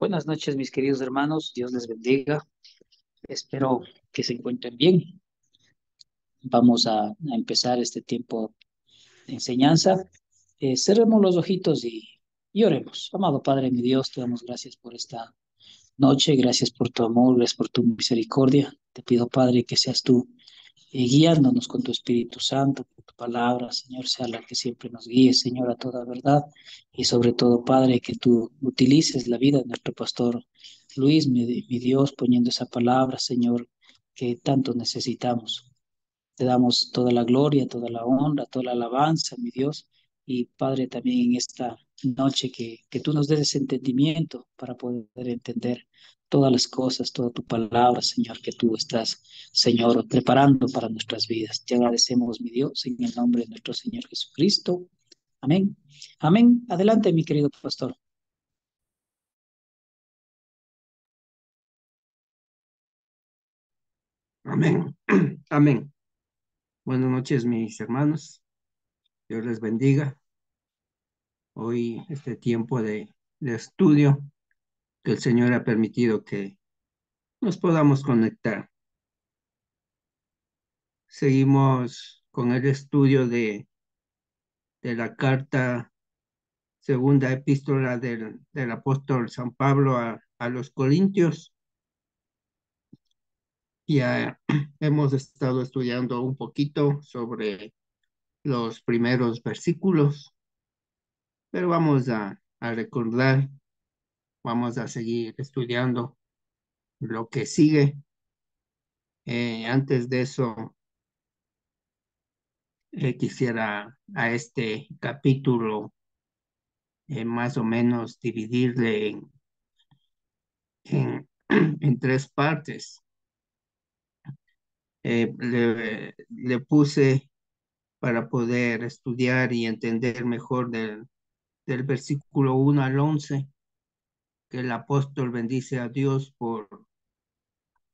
Buenas noches, mis queridos hermanos. Dios les bendiga. Espero que se encuentren bien. Vamos a empezar este tiempo de enseñanza. Cerremos los ojitos y oremos. Amado Padre, mi Dios, te damos gracias por esta noche. Gracias por tu amor, gracias por tu misericordia. Te pido, Padre, que seas tú guiándonos con tu Espíritu Santo, con tu palabra, Señor, sea la que siempre nos guíe, Señor, a toda verdad. Y sobre todo, Padre, que tú utilices la vida de nuestro pastor Luis, mi Dios, poniendo esa palabra, Señor, que tanto necesitamos. Te damos toda la gloria, toda la honra, toda la alabanza, mi Dios. Y Padre, también en esta noche que tú nos des ese entendimiento para poder entender todas las cosas, toda tu palabra, Señor, que tú estás, Señor, preparando para nuestras vidas. Te agradecemos, mi Dios, en el nombre de nuestro Señor Jesucristo. Amén. Amén. Adelante, mi querido pastor. Amén. Amén. Buenas noches, mis hermanos. Dios les bendiga. Hoy, este tiempo de estudio que el Señor ha permitido que nos podamos conectar. Seguimos con el estudio de la carta, segunda epístola del apóstol San Pablo a los Corintios. Ya hemos estado estudiando un poquito sobre los primeros versículos, pero vamos a recordar. Vamos a seguir estudiando lo que sigue. Antes de eso, quisiera a este capítulo más o menos dividirle en tres partes. Le puse para poder estudiar y entender mejor del versículo 1 al 11, que el apóstol bendice a Dios por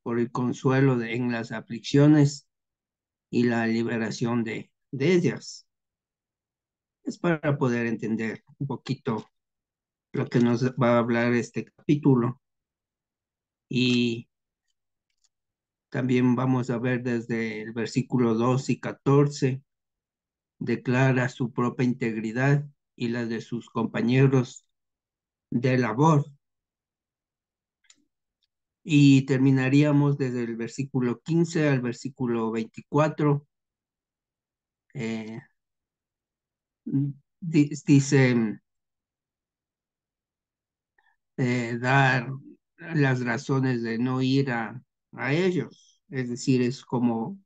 el consuelo en las aflicciones y la liberación de ellas. Es para poder entender un poquito lo que nos va a hablar este capítulo. Y también vamos a ver desde el versículo 2 y 14, declara su propia integridad y la de sus compañeros de labor. Y terminaríamos desde el versículo 15 al versículo 24. Eh, dice, dar las razones de no ir a ellos. Es decir, es como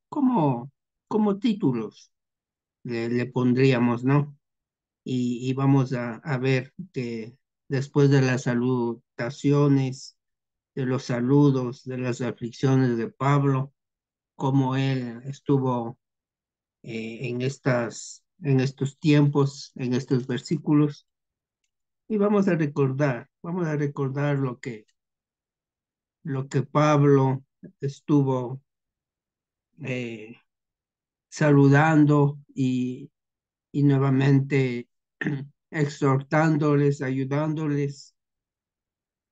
títulos le pondríamos, ¿no? Y vamos a ver que después de las salutaciones, de los saludos, de las aflicciones de Pablo, cómo él estuvo en estos tiempos, en estos versículos, y vamos a recordar lo que Pablo estuvo eh, saludando y nuevamente exhortándoles, ayudándoles,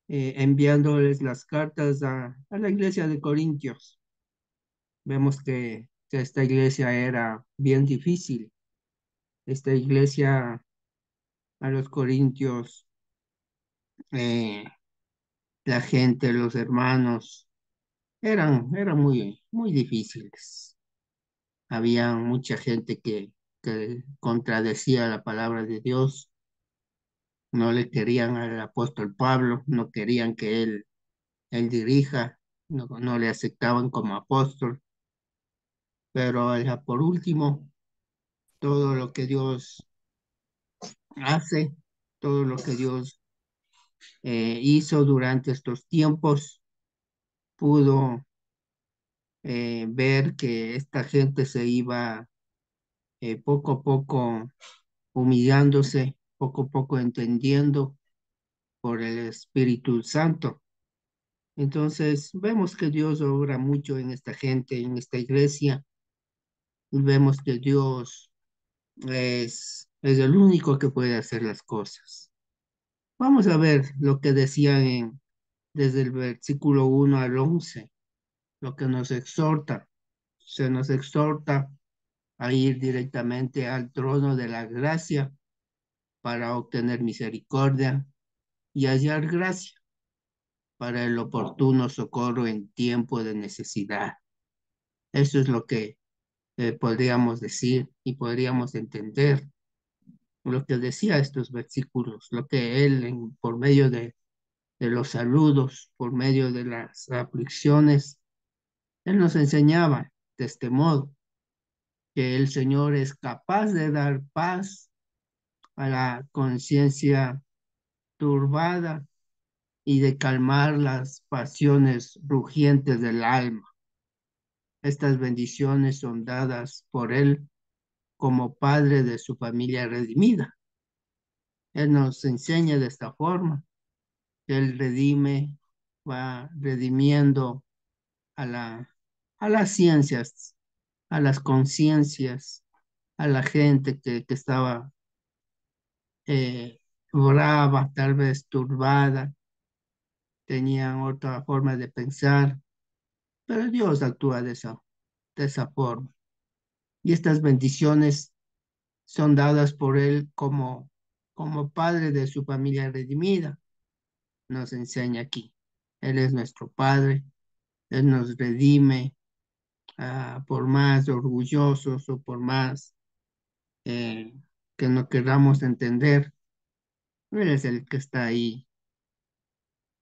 enviándoles las cartas a la iglesia de Corintios. Vemos que esta iglesia era bien difícil. Esta iglesia a los Corintios, eh, la gente, los hermanos, eran muy difíciles. Había mucha gente que contradecía la palabra de Dios, no le querían al apóstol Pablo, no querían que él dirija, no le aceptaban como apóstol, pero ya por último, todo lo que Dios hace, todo lo que Dios hizo durante estos tiempos, pudo ver que esta gente se iba poco a poco humillándose, poco a poco entendiendo por el Espíritu Santo. Entonces vemos que Dios obra mucho en esta gente, en esta iglesia, y vemos que Dios es el único que puede hacer las cosas. Vamos a ver lo que decían desde el versículo 1 al 11, lo que nos exhorta. Se nos exhorta a ir directamente al trono de la gracia para obtener misericordia y hallar gracia para el oportuno socorro en tiempo de necesidad. Eso es lo que podríamos decir y podríamos entender lo que decía estos versículos, lo que él por medio de los saludos, por medio de las aflicciones, él nos enseñaba de este modo que el Señor es capaz de dar paz a la conciencia turbada y de calmar las pasiones rugientes del alma. Estas bendiciones son dadas por Él como Padre de su familia redimida. Él nos enseña de esta forma, que Él redime, va redimiendo a a las ciencias, a las conciencias, a la gente que estaba eh, brava, tal vez turbada, tenían otra forma de pensar, pero Dios actúa de esa forma. Y estas bendiciones son dadas por Él como Padre de su familia redimida, nos enseña aquí. Él es nuestro Padre, Él nos redime, por más orgullosos o por más eh, que no queramos entender, Él es el que está ahí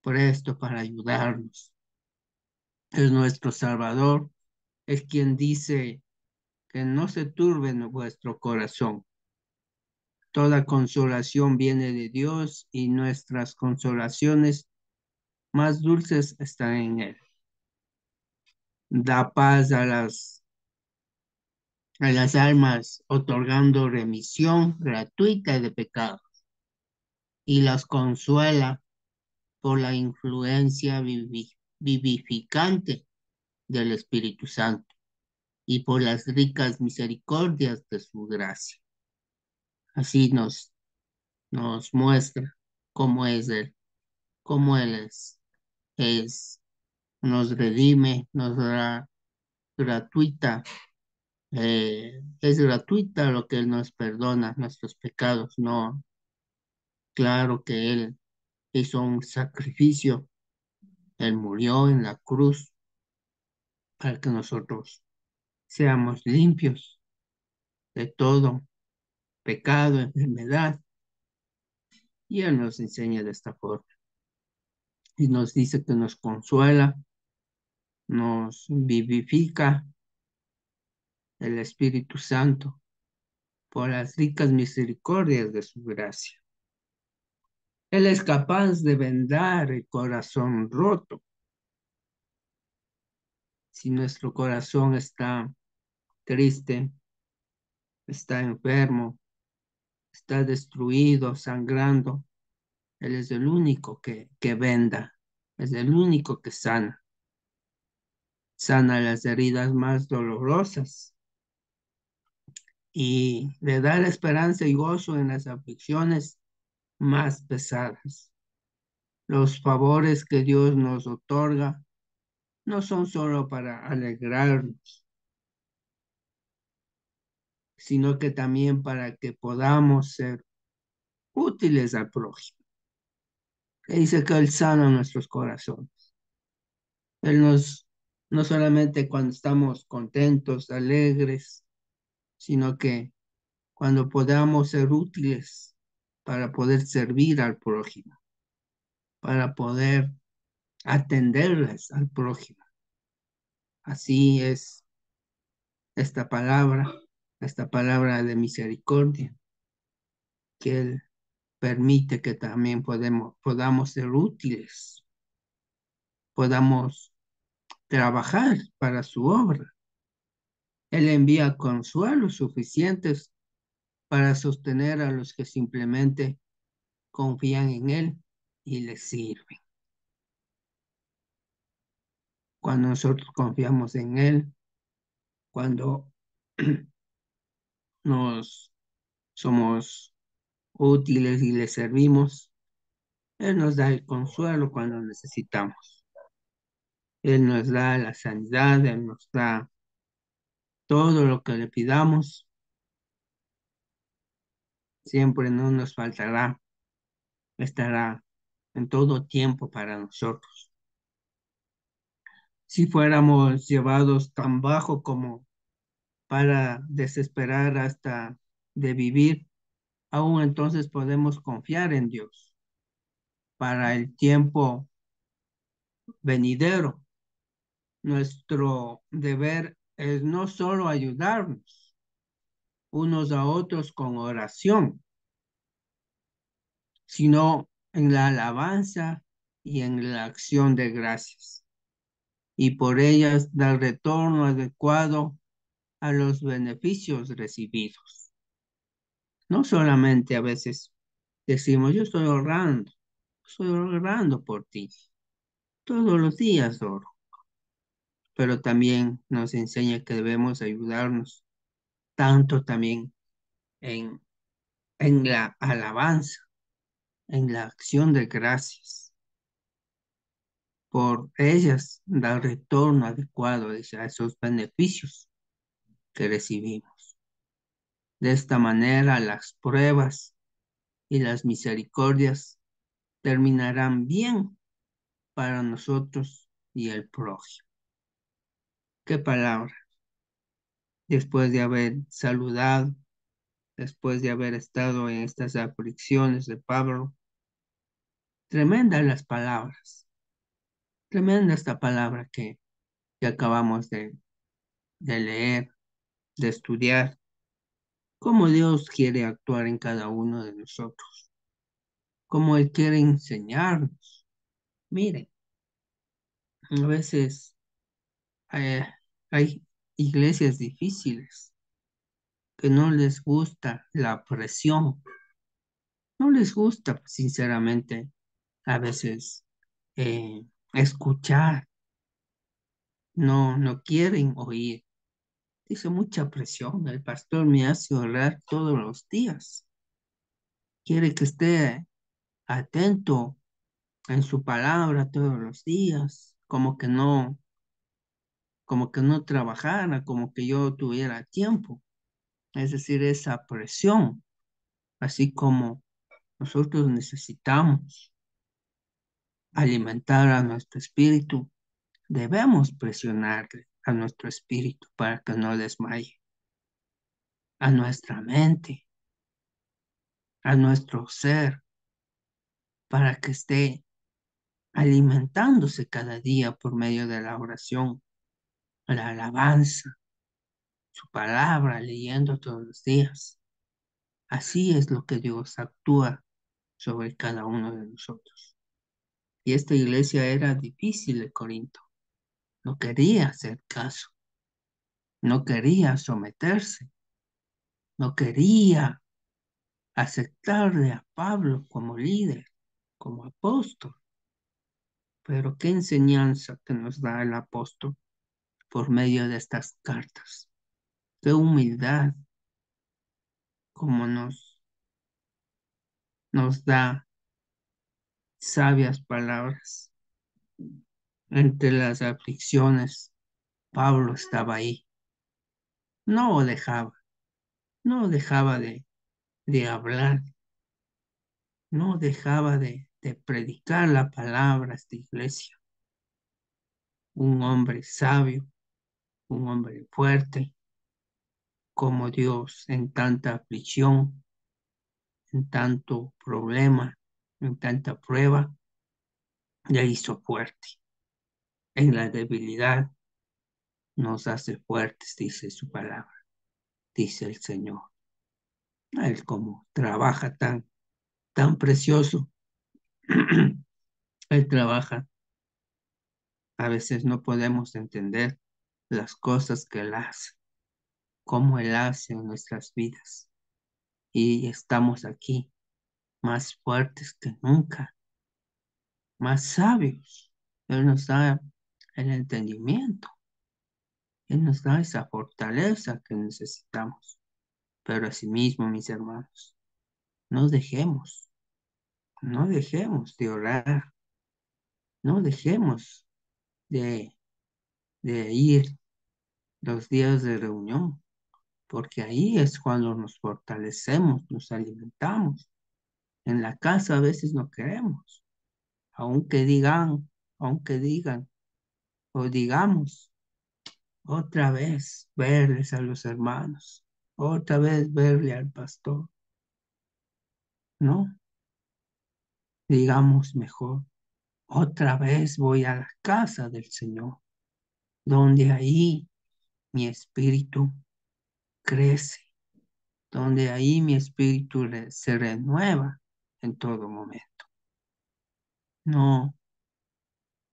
presto para ayudarnos. Es nuestro Salvador, es quien dice que no se turbe en vuestro corazón. Toda consolación viene de Dios y nuestras consolaciones más dulces están en Él. Da paz a las almas, otorgando remisión gratuita de pecados y las consuela por la influencia vivificante del Espíritu Santo y por las ricas misericordias de su gracia. Así nos muestra cómo es Él, cómo Él es, nos redime, nos da gratuita, es gratuita lo que Él nos perdona, nuestros pecados, no, claro que Él hizo un sacrificio, Él murió en la cruz para que nosotros seamos limpios de todo pecado, enfermedad, y Él nos enseña de esta forma y nos dice que nos consuela, nos vivifica el Espíritu Santo por las ricas misericordias de su gracia. Él es capaz de vendar el corazón roto. Si nuestro corazón está triste, está enfermo, está destruido, sangrando, Él es el único que venda, es el único que sana. Sana las heridas más dolorosas y le da la esperanza y gozo en las aflicciones más pesadas. Los favores que Dios nos otorga no son solo para alegrarnos, sino que también para que podamos ser útiles al prójimo. Que dice que Él sana nuestros corazones. Él no solamente cuando estamos contentos, alegres, sino que cuando podamos ser útiles para poder servir al prójimo, para poder atenderles al prójimo. Así es esta palabra de misericordia, que Él permite que también podamos ser útiles, podamos trabajar para su obra. Él envía consuelos suficientes para sostener a los que simplemente confían en Él y le sirven. Cuando nosotros confiamos en Él, cuando nos somos útiles y le servimos, Él nos da el consuelo cuando necesitamos. Él nos da la sanidad, Él nos da todo lo que le pidamos. Siempre no nos faltará, estará en todo tiempo para nosotros. Si fuéramos llevados tan bajo como para desesperar hasta de vivir, aún entonces podemos confiar en Dios para el tiempo venidero. Nuestro deber es no solo ayudarnos unos a otros con oración, sino en la alabanza y en la acción de gracias, y por ellas dar retorno adecuado a los beneficios recibidos. No solamente a veces decimos, yo estoy orando por ti, todos los días oro, pero también nos enseña que debemos ayudarnos tanto también en, en la alabanza, en la acción de gracias. Por ellas dar retorno adecuado a esos beneficios que recibimos. De esta manera las pruebas y las misericordias terminarán bien para nosotros y el prójimo. ¿Qué palabra? Después de haber saludado, después de haber estado en estas aflicciones de Pablo, tremendas las palabras, tremenda esta palabra que acabamos de leer, de estudiar, cómo Dios quiere actuar en cada uno de nosotros, cómo Él quiere enseñarnos. Miren, a veces eh, hay iglesias difíciles que no les gusta la presión, no les gusta sinceramente a veces escuchar, no quieren oír. Dice mucha presión, el pastor me hace orar todos los días, quiere que esté atento en su palabra todos los días, como que no trabajara, como que yo tuviera tiempo. Es decir, esa presión, así como nosotros necesitamos alimentar a nuestro espíritu, debemos presionarle a nuestro espíritu para que no desmaye, a nuestra mente, a nuestro ser, para que esté alimentándose cada día por medio de la oración, la alabanza, su palabra, leyendo todos los días. Así es lo que Dios actúa sobre cada uno de nosotros. Y esta iglesia era difícil de Corinto. No quería hacer caso, no quería someterse, no quería aceptarle a Pablo como líder, como apóstol. Pero qué enseñanza que nos da el apóstol por medio de estas cartas. Qué humildad como nos da sabias palabras. Entre las aflicciones, Pablo estaba ahí. No dejaba, no dejaba de hablar, no dejaba de predicar la palabra a esta iglesia. Un hombre sabio, un hombre fuerte, como Dios en tanta aflicción, en tanto problema, en tanta prueba, le hizo fuerte. En la debilidad nos hace fuertes, dice su palabra, dice el Señor. Él como trabaja tan precioso, Él trabaja. A veces no podemos entender las cosas que Él hace, cómo Él hace en nuestras vidas. Y estamos aquí más fuertes que nunca, más sabios. Él nos da el entendimiento, Él nos da esa fortaleza que necesitamos. Pero asimismo, mis hermanos, no dejemos. no dejemos de orar, no dejemos de, de ir los días de reunión, porque ahí es cuando nos fortalecemos, nos alimentamos. En la casa a veces no queremos, aunque digan o digamos, otra vez verles a los hermanos, otra vez verle al pastor, ¿no? Digamos mejor, otra vez voy a la casa del Señor, donde ahí mi espíritu crece, donde ahí mi espíritu se renueva en todo momento. No,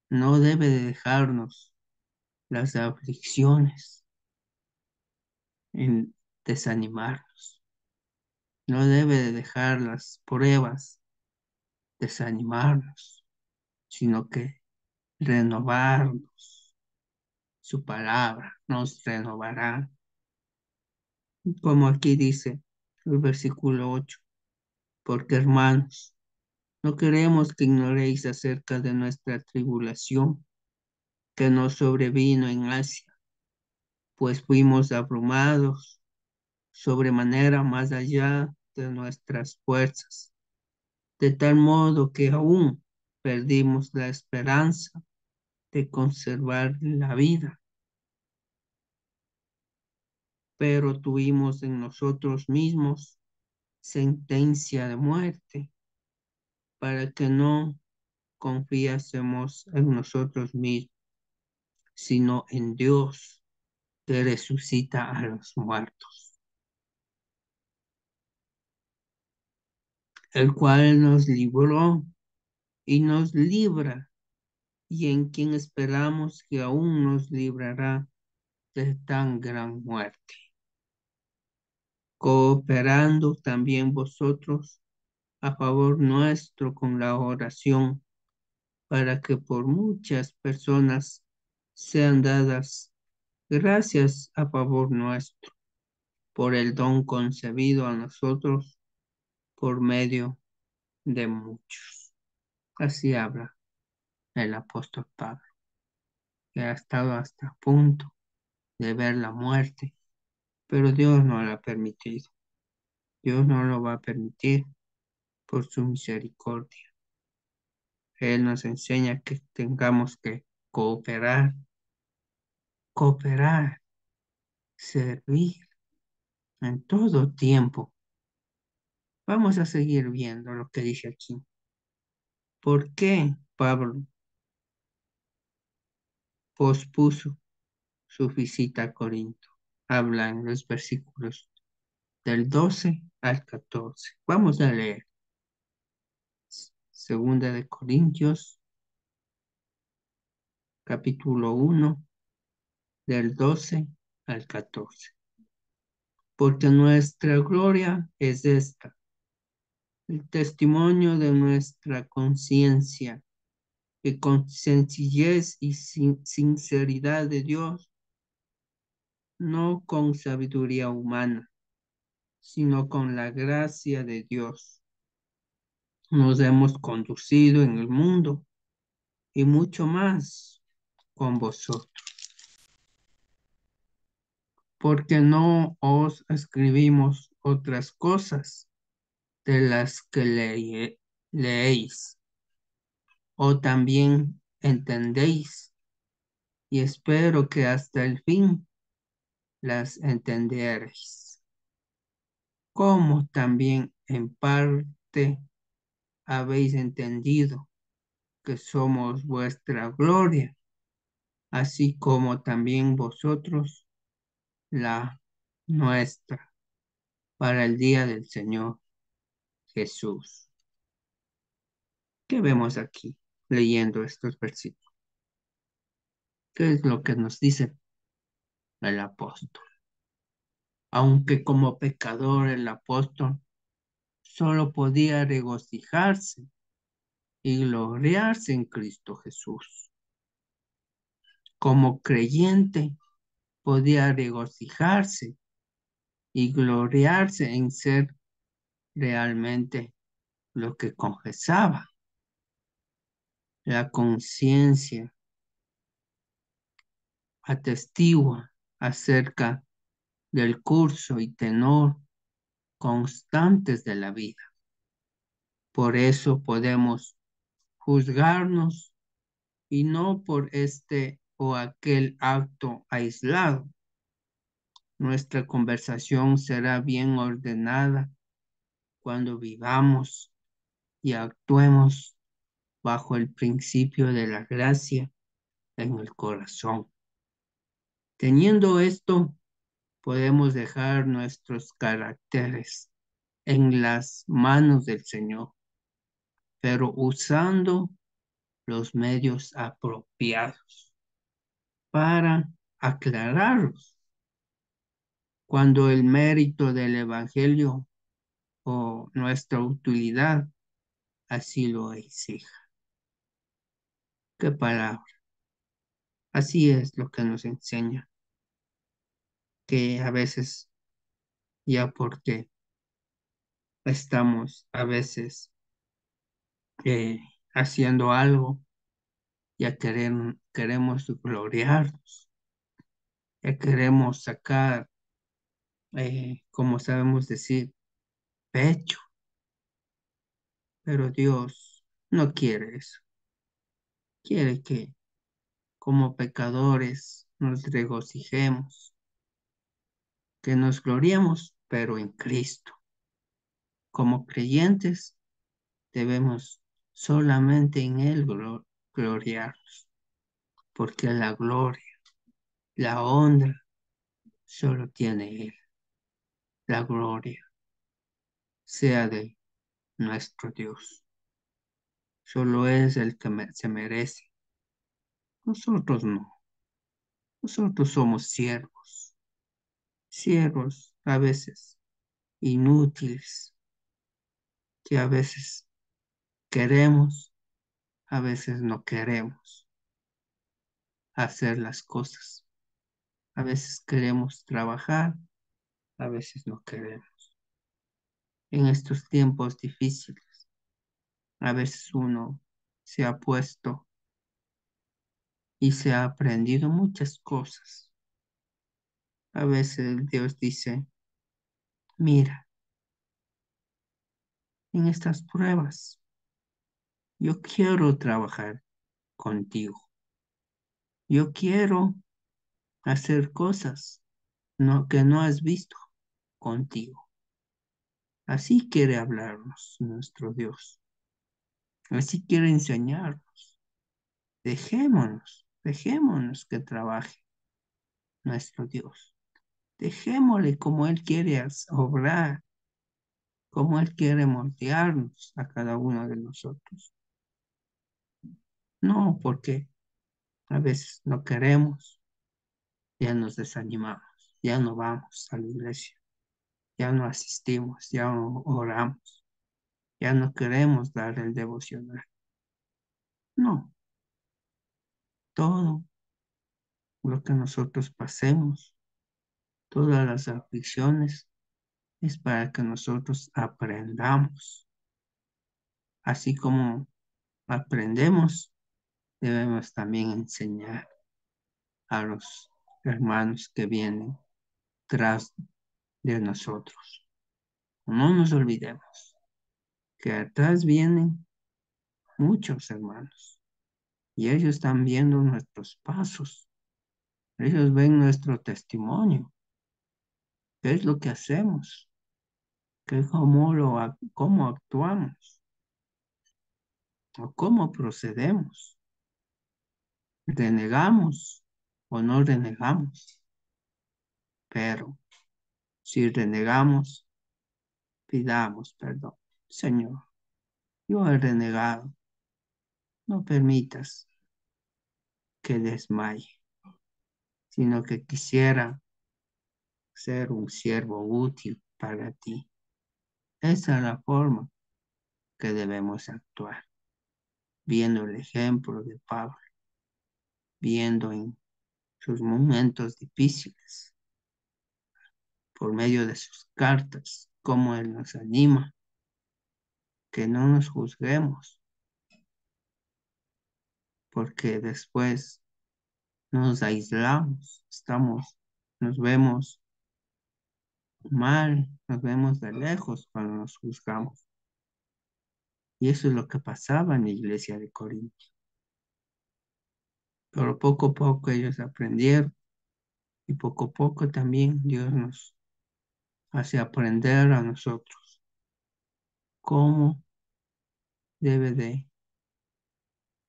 no debe de dejarnos las aflicciones en desanimarnos. No debe de dejar las pruebas desanimarnos, sino que renovarnos. Su palabra nos renovará. Como aquí dice el versículo 8, porque hermanos, no queremos que ignoréis acerca de nuestra tribulación que nos sobrevino en Asia, pues fuimos abrumados sobremanera más allá de nuestras fuerzas, de tal modo que aún perdimos la esperanza de conservar la vida, pero tuvimos en nosotros mismos sentencia de muerte, para que no confiásemos en nosotros mismos, sino en Dios que resucita a los muertos, el cual nos libró y nos libra, y en quien esperamos que aún nos librará de tan gran muerte, cooperando también vosotros a favor nuestro con la oración, para que por muchas personas sean dadas gracias a favor nuestro, por el don concebido a nosotros por medio de muchos. Así habla el apóstol Pablo, que ha estado hasta a punto de ver la muerte, pero Dios no lo ha permitido. Dios no lo va a permitir por su misericordia. Él nos enseña que tengamos que cooperar, cooperar, servir en todo tiempo. Vamos a seguir viendo lo que dice aquí. ¿Por qué Pablo pospuso su visita a Corinto? Habla en los versículos del 12 al 14. Vamos a leer. Segunda de Corintios, capítulo 1, del 12 al 14. Porque nuestra gloria es esta, el testimonio de nuestra conciencia, que con sencillez y sinceridad de Dios, no con sabiduría humana, sino con la gracia de Dios, nos hemos conducido en el mundo y mucho más con vosotros, porque no os escribimos otras cosas de las que leéis o también entendéis, y espero que hasta el fin las entenderéis, como también en parte habéis entendido que somos vuestra gloria, así como también vosotros la nuestra, para el día del Señor Jesús. ¿Qué vemos aquí leyendo estos versículos? ¿Qué es lo que nos dice el apóstol? Aunque como pecador el apóstol solo podía regocijarse y gloriarse en Cristo Jesús. Como creyente podía regocijarse y gloriarse en ser realmente lo que confesaba. La conciencia atestigua acerca del curso y tenor constantes de la vida. Por eso podemos juzgarnos y no por este o aquel acto aislado. Nuestra conversación será bien ordenada cuando vivamos y actuemos bajo el principio de la gracia en el corazón. Teniendo esto, podemos dejar nuestros caracteres en las manos del Señor, pero usando los medios apropiados para aclararlos cuando el mérito del Evangelio o nuestra utilidad así lo exija. ¿Qué palabra? Así es lo que nos enseña, que a veces ya porque estamos a veces eh, haciendo algo, ya queremos gloriarnos, ya queremos sacar, como sabemos decir, pecho, pero Dios no quiere eso. Quiere que como pecadores nos regocijemos, que nos gloriemos, pero en Cristo. Como creyentes debemos solamente en Él gloriarnos, porque la gloria, la honra, solo tiene Él. La gloria sea de nuestro Dios. Solo es el que se merece. Nosotros no. Nosotros somos siervos. Siervos a veces inútiles, que a veces queremos, a veces no queremos hacer las cosas. A veces queremos trabajar, a veces no queremos. En estos tiempos difíciles, a veces uno se ha puesto y se ha aprendido muchas cosas. A veces Dios dice, mira, en estas pruebas, yo quiero trabajar contigo. Yo quiero hacer cosas que no has visto contigo. Así quiere hablarnos nuestro Dios. Así quiere enseñarnos. Dejémonos que trabaje nuestro Dios. Dejémosle como Él quiere obrar, como Él quiere moldearnos a cada uno de nosotros. No, porque a veces no queremos, ya nos desanimamos, ya no vamos a la iglesia, ya no asistimos, ya no oramos, ya no queremos dar el devocional. No, todo lo que nosotros pasemos, todas las aflicciones, es para que nosotros aprendamos. Así como aprendemos, debemos también enseñar a los hermanos que vienen tras de nosotros. No nos olvidemos que atrás vienen muchos hermanos y ellos están viendo nuestros pasos. Ellos ven nuestro testimonio. ¿Qué es lo que hacemos? ¿Cómo actuamos? ¿O cómo procedemos? ¿Renegamos o no renegamos? Pero si renegamos, pidamos perdón. Señor, yo he renegado. No permitas que desmaye, sino que quisiera ser un siervo útil para ti. Esa es la forma que debemos actuar, viendo el ejemplo de Pablo, viendo en sus momentos difíciles, por medio de sus cartas, cómo Él nos anima, que no nos juzguemos, porque después nos aislamos, nos vemos mal, nos vemos de lejos cuando nos juzgamos. Y eso es lo que pasaba en la iglesia de Corinto. Pero poco a poco ellos aprendieron y poco a poco también Dios nos hace aprender a nosotros cómo debe de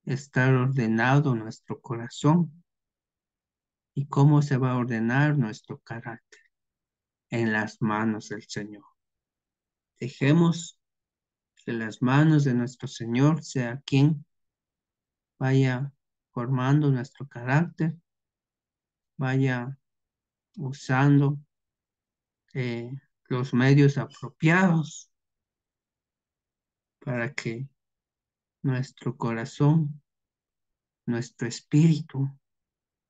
estar ordenado nuestro corazón y cómo se va a ordenar nuestro carácter en las manos del Señor. Dejemos que las manos de nuestro Señor sea quien vaya formando nuestro carácter, vaya usando eh, los medios apropiados para que nuestro corazón, nuestro espíritu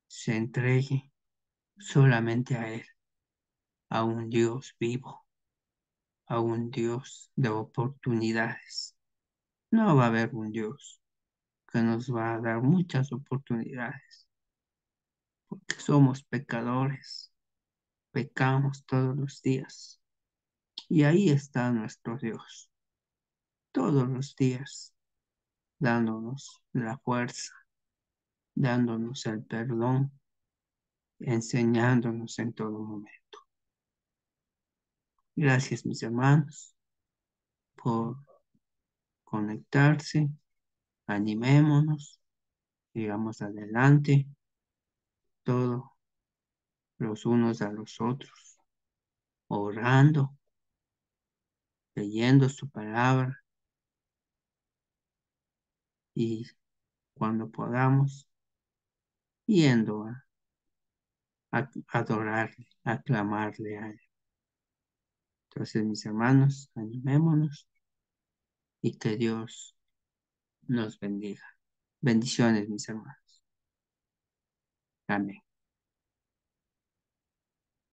se entregue solamente a Él, a un Dios vivo, a un Dios de oportunidades. No va a haber un Dios que nos va a dar muchas oportunidades, porque somos pecadores, pecamos todos los días. Y ahí está nuestro Dios, todos los días, dándonos la fuerza, dándonos el perdón, enseñándonos en todo momento. Gracias, mis hermanos, por conectarse. Animémonos, sigamos adelante, todos los unos a los otros, orando, leyendo su palabra y cuando podamos, yendo a adorarle, a clamarle a Él. Entonces, mis hermanos, animémonos y que Dios nos bendiga. Bendiciones, mis hermanos. Amén.